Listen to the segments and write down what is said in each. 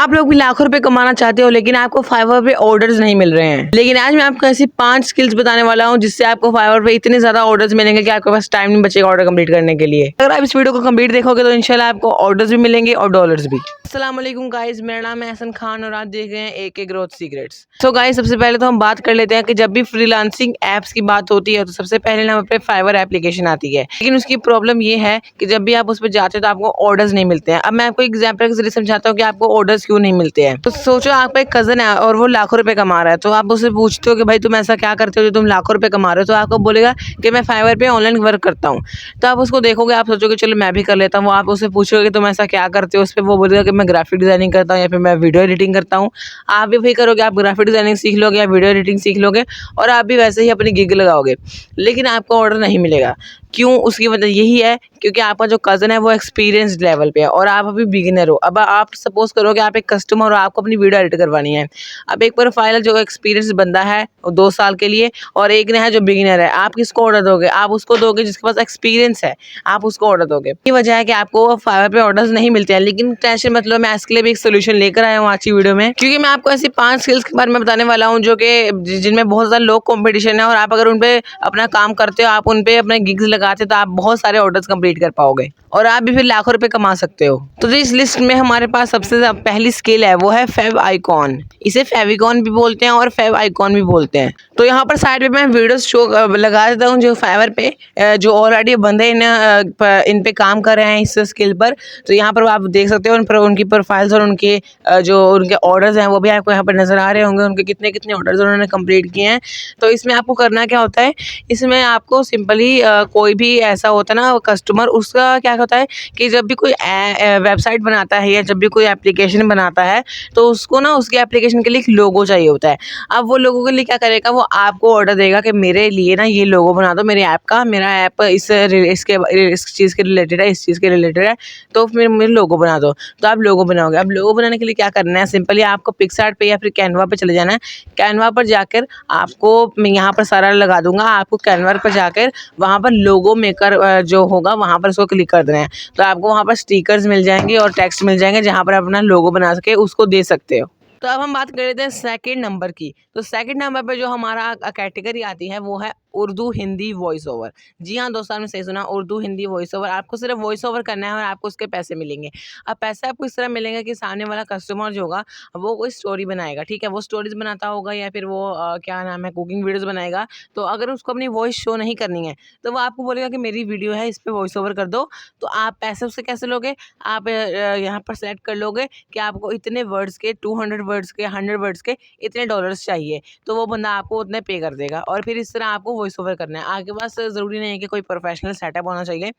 आप लोग भी लाखों रुपए कमाना चाहते हो लेकिन आपको फाइवर पे ऑर्डर्स नहीं मिल रहे हैं। लेकिन आज मैं आपको ऐसी 5 स्किल्स बताने वाला हूं जिससे आपको फाइवर पे इतने ज्यादा ऑर्डर्स मिलेंगे कि आपके पास टाइम नहीं बचेगा ऑर्डर कंप्लीट करने के लिए। अगर आप इस वीडियो को कंप्लीट देखोगे तो इंशाल्लाह आपको ऑर्डर्स भी मिलेंगे और डॉलर्स भी। अस्सलाम वालेकुम गाइस, मेरा नाम है हसन खान और आप देख रहे हैं AK ग्रोथ सीक्रेट्स। तो गाइस सबसे पहले तो हम बात कर लेते हैं कि जब भी फ्रीलांसिंग एप्स की बात होती है तो सबसे पहले नाम पे फाइवर एप्लीकेशन आती है। लेकिन उसकी प्रॉब्लम ये है कि जब भी आप उस पर जाते हो तो आपको ऑर्डर्स नहीं मिलते हैं। अब मैं आपको एग्जांपल के जरिए समझाता हूँ कि आपको ऑर्डर्स क्यों नहीं मिलते हैं। तो सोचो आपका एक कजन है और वो लाखों रुपए कमा रहा है, तो आप उससे पूछते हो कि भाई तुम ऐसा क्या करते हो जो तुम लाखों रुपए कमा रहे हो, तो आपको बोलेगा कि मैं फाइवर पे ऑनलाइन वर्क करता हूँ। तो आप उसको देखोगे, आप सोचोगे चलो मैं भी कर लेता हूँ। आप उससे पूछोगे कि तुम ऐसा क्या करते हो, उस पर वो बोलेगा कि मैं ग्राफिक डिजाइनिंग करता हूँ या फिर मैं वीडियो एडिटिंग करता हूँ। आप भी वही करोगे, आप ग्राफिक डिजाइनिंग सीख लोगे या वीडियो एडिटिंग सीख लोगे और आप भी वैसे ही अपनी गिग लगाओगे, लेकिन आपको ऑर्डर नहीं मिलेगा। क्यों? उसकी वजह यही है क्योंकि आपका जो कज़न है वो एक्सपीरियंस्ड लेवल पे है और आप अभी बिगिनर हो। अब आप सपोज करो कि आप एक कस्टमर हो, आपको अपनी वीडियो एडिट करवानी है। अब एक प्रोफाइल जो एक्सपीरियंस बंदा है वो 2 साल के लिए और एक ने है जो बिगिनर है। आप किसको ऑर्डर दोगे? आप उसको दोगे जिसके पास एक्सपीरियंस है, आप उसको ऑर्डर दोगे। ये वजह है कि आपको फाइवर पे ऑर्डर्स नहीं मिलते हैं। लेकिन टेंशन मत लो, मैं इसके लिए भी एक सोल्यूशन लेकर आया हूँ आज की वीडियो में, क्योंकि मैं आपको ऐसी 5 स्किल्स के बारे में बताने वाला हूँ जो कि जिनमें बहुत ज़्यादा लो कॉम्पिटिशन है और आप अगर उन पे अपना काम करते हो, आप उन पे अपने गिग्स लगाते हो तो आप बहुत सारे ऑर्डर्स कंप्लीट कर पाओगे और आप भी फिर लाखों रुपए कमा सकते हो। तो इस लिस्ट में हमारे पास सबसे पहली स्किल है वो है फेव आइकॉन। इसे फेविकॉन भी बोलते हैं और फेव आइकॉन भी बोलते हैं। तो यहाँ पर साइड पे मैं वीडियोस शो लगा देता हूँ जो फाइवर पे जो ऑलरेडी बंदे इन पे काम कर रहे हैं इस स्किल पर। तो यहाँ पर आप देख सकते हो उन पर उनकी प्रोफाइल्स और उनके जो उनके ऑर्डर्स हैं वो भी आपको यहाँ पर नजर आ रहे होंगे, उनके कितने कितने ऑर्डर्स उन्होंने कंप्लीट किए हैं। तो इसमें आपको करना क्या होता है, इसमें आपको सिंपली कोई भी ऐसा होता है ना कस्टमर, उसका क्या होता है कि जब भी कोई वेबसाइट बनाता है या जब भी कोई एप्लीकेशन बनाता है तो उसको ना उसके एप्लीकेशन के लिए एक लोगो चाहिए होता है। अब वो लोगों के लिए क्या करेगा, वो आपको ऑर्डर देगा कि मेरे लिए ना ये लोगो बना दो मेरे ऐप का, मेरा ऐप इस चीज़ के रिलेटेड है, इस चीज़ के रिलेटेड है, तो फिर मेरे लोगो बना दो। तो आप लोगो बनाओगे। अब लोगो बनाने के लिए क्या करना है, सिंपली आपको पिक्सआर्ट पे या फिर कैनवा पे चले जाना है। कैनवा पर जाकर आपको मैं यहाँ पर सारा लगा दूंगा, आपको कैनवा पर जाकर वहाँ पर लोगो मेकर जो होगा वहाँ पर उसको क्लिक कर देना है। तो आपको वहाँ पर स्टिकर्स मिल जाएंगे और टेक्स्ट मिल जाएंगे जहाँ पर आप अपना लोगो बना सके उसको दे सकते हो। तो अब हम बात कर लेते हैं सेकंड नंबर की। तो सेकंड नंबर पे जो हमारा कैटेगरी आती है वो है उर्दू हिंदी वॉइस ओवर। जी हाँ दोस्तों, आपने सही सुना, उर्दू हिंदी वॉइस ओवर। आपको सिर्फ वॉइस ओवर करना है और आपको उसके पैसे मिलेंगे। अब पैसे आपको इस तरह मिलेंगे कि सामने वाला कस्टमर जो होगा वो कोई स्टोरी बनाएगा, ठीक है, वो स्टोरीज बनाता होगा या फिर वो क्या नाम है कुकिंग वीडियोज बनाएगा। तो अगर उसको अपनी वॉइस शो नहीं करनी है तो वो आपको बोलेगा कि मेरी वीडियो है, इस पर वॉइस ओवर कर दो। तो आप पैसे उससे कैसे लोगे, आप यहाँ पर सेलेक्ट कर लोगे कि आपको इतने वर्ड्स के 200 वर्ड्स के 100 वर्ड्स के इतने डॉलर्स चाहिए, तो वो बंदा आपको उतने पे कर देगा और फिर इस तरह आपको वॉइस ओवर करना है। आपके पास ज़रूरी नहीं है कि कोई प्रोफेशनल सेटअप होना चाहिए,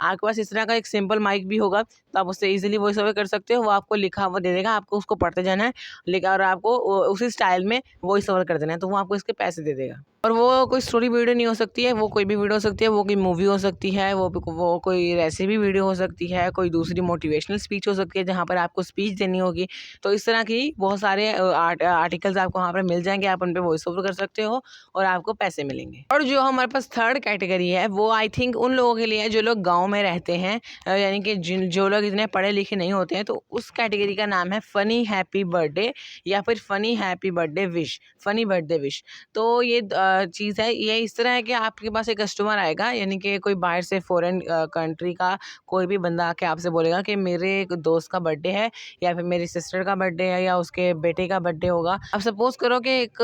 आपके पास इस तरह का एक सिंपल माइक भी होगा तो आप उससे इजीली वॉइस ओवर कर सकते हो। वो आपको लिखा हुआ दे देगा, आपको उसको पढ़ते जाना है लेकिन और आपको उसी स्टाइल में वॉइस ओवर कर देना है, तो वो आपको इसके पैसे दे देगा। और वो कोई स्टोरी वीडियो नहीं हो सकती है, वो कोई भी वीडियो हो सकती है, वो कोई मूवी हो सकती है, वो कोई रेसिपी वीडियो हो सकती है, कोई दूसरी मोटिवेशनल स्पीच हो सकती है जहाँ पर आपको स्पीच देनी होगी। तो इस तरह की बहुत सारे आर्टिकल्स आपको वहाँ पर मिल जाएंगे, आप उन पर वॉइस ओवर कर सकते हो और आपको पैसे मिलेंगे। और जो हमारे पास थर्ड कैटेगरी है वो आई थिंक उन लोगों के लिए है जो लोग गाँव में रहते हैं, यानी कि जो लोग इतने पढ़े लिखे नहीं होते हैं। तो उस कैटेगरी का नाम है फ़नी हैप्पी बर्थडे या फिर funny happy birthday wish, funny birthday wish. तो ये चीज़ है, ये इस तरह है कि आपके पास एक कस्टमर आएगा, यानी कि कोई बाहर से फॉरेन कंट्री का कोई भी बंदा आके आपसे बोलेगा कि मेरे एक दोस्त का बर्थडे है या फिर मेरी सिस्टर का बर्थडे है या उसके बेटे का बर्थडे होगा। अब सपोज करो कि एक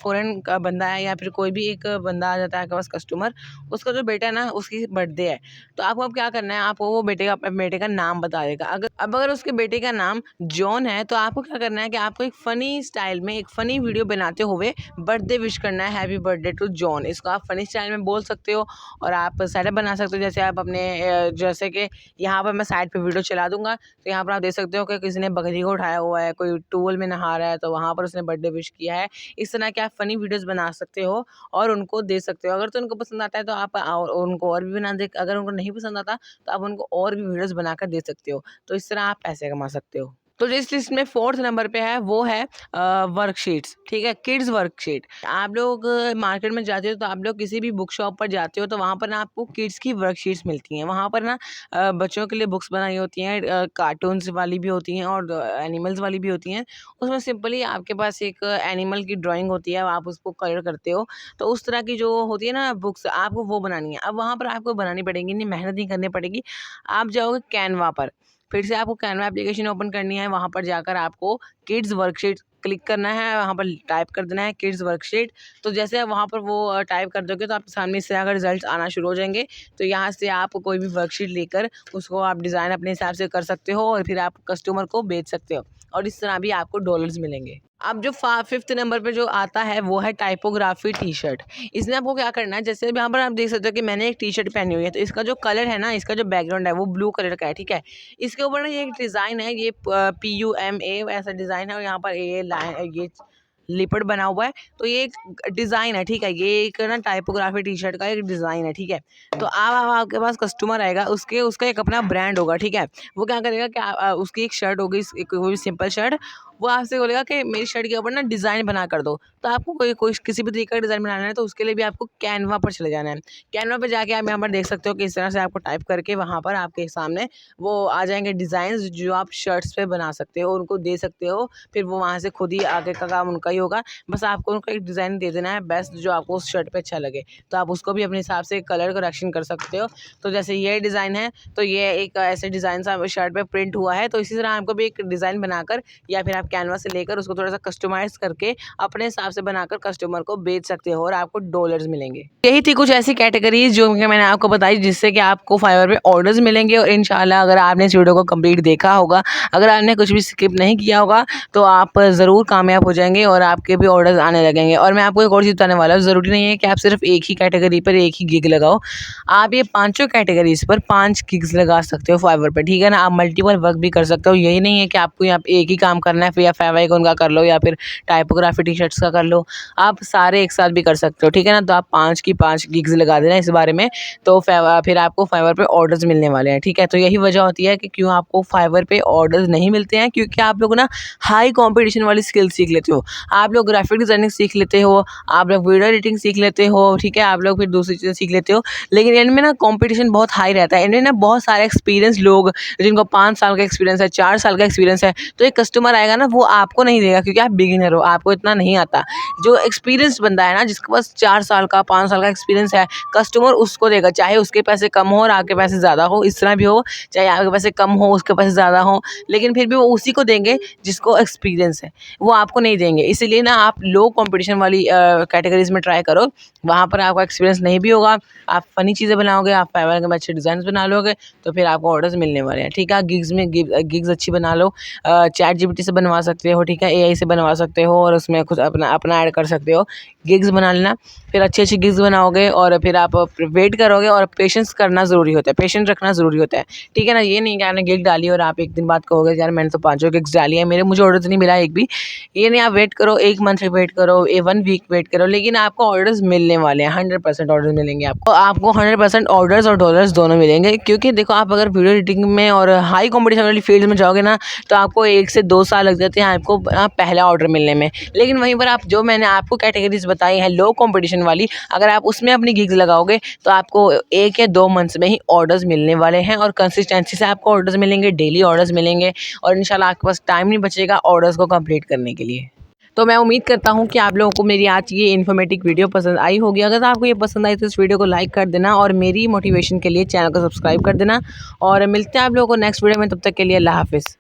फॉरेन का बंदा है या फिर कोई भी एक बंदा आ जाता है आपके पास कस्टमर, उसका जो बेटा है ना उसकी बर्थडे है। तो आपको अब क्या करना है, आपको वो बेटे का नाम बता देगा। अगर उसके बेटे का नाम जॉन है तो आपको क्या करना है कि आपको एक फ़नी स्टाइल में एक फ़नी वीडियो बनाते हुए बर्थडे विश करना है, हैप्पी बर्थडे टू जॉन। इसको आप फ़नी स्टाइल में बोल सकते हो और आप सेटअप बना सकते हो। जैसे आप अपने जैसे कि यहाँ पर मैं साइड पे वीडियो चला दूंगा तो यहाँ पर आप देख सकते हो कि किसी ने बकरी को उठाया हुआ है, कोई टूल में नहा रहा है तो वहाँ पर उसने बर्थडे विश किया है। इस तरह के आप फ़नी वीडियोज़ बना सकते हो और उनको दे सकते हो। अगर तो उनको पसंद आता है तो आप उनको और भी बना दे, अगर उनको नहीं पसंद आता तो आप उनको और भी वीडियोज़ बनाकर दे सकते हो। तो इस तरह आप पैसे कमा सकते हो। तो जिस लिस्ट में 4th नंबर पे है वो है वर्कशीट्स, ठीक है, किड्स वर्कशीट। आप लोग मार्केट में जाते हो तो आप लोग किसी भी बुक शॉप पर जाते हो तो वहाँ पर ना आपको किड्स की वर्कशीट्स मिलती हैं। वहाँ पर ना बच्चों के लिए बुक्स बनाई होती हैं, कार्टून्स वाली भी होती हैं और एनिमल्स वाली भी होती हैं। उसमें सिंपली आपके पास एक एनिमल की ड्राइंग होती है, आप उसको कलर करते हो, तो उस तरह की जो होती है ना बुक्स, आपको वो बनानी है। अब वहाँ पर आपको बनानी पड़ेगी, नहीं मेहनत नहीं करनी पड़ेगी। आप जाओगे कैनवा पर, फिर से आपको कैनवा एप्लीकेशन ओपन करनी है, वहाँ पर जाकर आपको किड्स वर्कशीट क्लिक करना है, वहाँ पर टाइप कर देना है किड्स वर्कशीट। तो जैसे आप वहाँ पर वो टाइप कर दोगे तो आपके सामने इस तरह का रिजल्ट आना शुरू हो जाएंगे। तो यहाँ से आप कोई भी वर्कशीट लेकर उसको आप डिज़ाइन अपने हिसाब से कर सकते हो और फिर आप कस्टमर को बेच सकते हो और इस तरह भी आपको डॉलर्स मिलेंगे। अब जो 5th नंबर पे जो आता है वो है टाइपोग्राफी टी शर्ट। इसमें आपको क्या करना है, जैसे यहाँ पर आप देख सकते हो कि मैंने एक टी शर्ट पहनी हुई है, तो इसका जो कलर है ना, इसका जो बैकग्राउंड है वो ब्लू कलर का है, ठीक है। इसके ऊपर ना ये एक डिज़ाइन है, ये PUMA ऐसा डिज़ाइन है और यहाँ पर ये लाइन, ये लिपट बना हुआ है, तो ये एक डिज़ाइन है, ठीक है। ये एक ना टाइपोग्राफी टी शर्ट का एक डिज़ाइन है, ठीक है। तो आपके पास कस्टमर आएगा, उसका एक अपना ब्रांड होगा, ठीक है। वो क्या करेगा कि उसकी एक शर्ट होगी, कोई भी सिंपल शर्ट, वो आपसे बोलेगा कि मेरी शर्ट के ऊपर ना डिज़ाइन बना कर दो। तो आपको कोई किसी भी तरीके का डिज़ाइन बनाना है तो उसके लिए भी आपको कैनवा पर चले जाना है। कैनवा पे जाके आप यहाँ पर देख सकते हो कि इस तरह से आपको टाइप करके वहाँ पर आपके सामने वो आ जाएंगे डिज़ाइंस जो आप शर्ट्स पे बना सकते हो, उनको दे सकते हो। फिर वो वहाँ से खुद ही आगे का काम उनका ही होगा, बस आपको उनको एक डिज़ाइन दे देना है बेस्ट जो आपको उस शर्ट पे अच्छा लगे। तो आप उसको भी अपने हिसाब से कलर करेक्शन कर सकते हो। तो जैसे ये डिज़ाइन है तो ये एक ऐसे डिज़ाइन सा शर्ट पे प्रिंट हुआ है, तो इसी तरह आपको भी एक डिज़ाइन बनाकर या फिर आप कैनवा से लेकर उसको थोड़ा सा कस्टमाइज करके अपने हिसाब से बनाकर कस्टमर को बेच सकते हो और आपको डॉलर्स मिलेंगे। यही थी कुछ ऐसी कैटेगरीज जो कि मैंने आपको बताई जिससे कि आपको फाइवर पे ऑर्डर्स मिलेंगे। और इंशाल्लाह अगर आपने इस वीडियो को कंप्लीट देखा होगा, अगर आपने कुछ भी स्किप नहीं किया होगा, तो आप ज़रूर कामयाब हो जाएंगे और आपके भी ऑर्डर्स आने लगेंगे। और मैं आपको एक और चीज़ बताने वाला हूँ, ज़रूरी नहीं है कि आप सिर्फ एक ही कैटेगरी पर एक ही गिग लगाओ, आप ये 5 कैटेगरीज पर 5 गिग्स लगा सकते हो फाइवर पे, ठीक है ना। आप मल्टीपल वर्क भी कर सकते हो, यही नहीं है कि आपको यहाँ पे एक ही काम करना है, फिर या फेविकोन का कर लो या फिर टाइपोग्राफी टी शर्ट्स का कर लो, आप सारे एक साथ भी कर सकते हो, ठीक है ना। तो आप 5 की 5 गिग्स लगा देना इस बारे में, तो फिर आपको फाइवर पे ऑर्डर्स मिलने वाले हैं, ठीक है। तो यही वजह होती है कि क्यों आपको फाइवर पे ऑर्डर्स नहीं मिलते हैं, क्योंकि आप लोग ना हाई कॉम्पिटिशन वाली स्किल सीख लेते हो, आप लोग ग्राफिक डिज़ाइनिंग सीख लेते हो, आप लोग वीडियो एडिटिंग सीख लेते हो, ठीक है, आप लोग फिर दूसरी चीज़ें सीख लेते हो, लेकिन इनमें ना कॉम्पिटिशन बहुत हाई रहता है। इनमें ना बहुत सारे एक्सपीरियंस लोग जिनको 5 साल का एक्सपीरियंस है, 4 साल का एक्सपीरियंस है, तो एक कस्टमर आएगा ना वो आपको नहीं देगा क्योंकि आप बिगिनर हो, आपको इतना नहीं आता। जो एक्सपीरियंस बंदा है ना, जिसके पास 4 साल का 5 साल का एक्सपीरियंस है, कस्टमर उसको देगा, चाहे उसके पैसे कम हो और आपके पैसे ज़्यादा हो, इस तरह भी हो, चाहे आपके पैसे कम हो उसके पैसे ज़्यादा हो, लेकिन फिर भी वो उसी को देंगे जिसको एक्सपीरियंस है, वो आपको नहीं देंगे। इसीलिए ना आप लो कॉम्पिटिशन वाली कैटेगरीज में ट्राई करो, वहाँ पर आपका एक्सपीरियंस नहीं भी होगा, आप फ़नी चीज़ें बनाओगे, आप फाइवर के अच्छे डिज़ाइन बना लोगे, तो फिर आपको ऑर्डर्स मिलने वाले हैं, ठीक है। गिग्स में गिग्स अच्छी बना लो, चैट जीपीटी से बनवा सकते हो, ठीक है, एआई से बनवा सकते हो और उसमें कुछ अपना ऐड कर सकते हो। गिग्स बना लेना, फिर अच्छी अच्छी गिग्स बनाओगे और फिर आप वेट करोगे और पेशेंस करना ज़रूरी होता है, पेशेंस रखना ज़रूरी होता है, ठीक है ना। ये नहीं कि आपने गिग डाली और आप एक दिन बाद कहोगे यार मैंने तो 5 गिग्स डाली है, मुझे ऑर्डर नहीं मिला एक भी। ये नहीं, आप वेट करो, 1 मंथ वेट करो, 1 वीक वेट करो, लेकिन आपको ऑर्डर्स मिलने वाले हैं, 100% ऑर्डर्स मिलेंगे आपको 100% ऑर्डर्स और डॉलर्स दोनों मिलेंगे। क्योंकि देखो, आप अगर वीडियो एडिटिंग में और हाई कॉम्पिटिशन वाली फील्ड में जाओगे ना, तो आपको 1 से 2 साल लग जाते हैं आपको पहला ऑर्डर मिलने में। लेकिन वहीं पर आप जो मैंने आपको कैटेगरीज बताई है लो कॉम्पिटिशन वाली, अगर आप उसमें अपनी गिग्स लगाओगे तो आपको 1 या 2 मंथ्स में ही ऑर्डर्स मिलने वाले हैं और कंसिस्टेंसी से आपको ऑर्डर्स मिलेंगे, डेली ऑर्डर्स मिलेंगे और इंशाल्लाह आपके पास टाइम नहीं बचेगा ऑर्डर्स को कंप्लीट करने के लिए। तो मैं उम्मीद करता हूँ कि आप लोगों को मेरी आज ये इन्फॉर्मेटिव वीडियो पसंद आई होगी। अगर आपको ये पसंद आई तो इस वीडियो को लाइक कर देना और मेरी मोटिवेशन के लिए चैनल को सब्सक्राइब कर देना और मिलते हैं आप लोगों को नेक्स्ट वीडियो में। तब तक के लिए अल्लाह हाफिज़।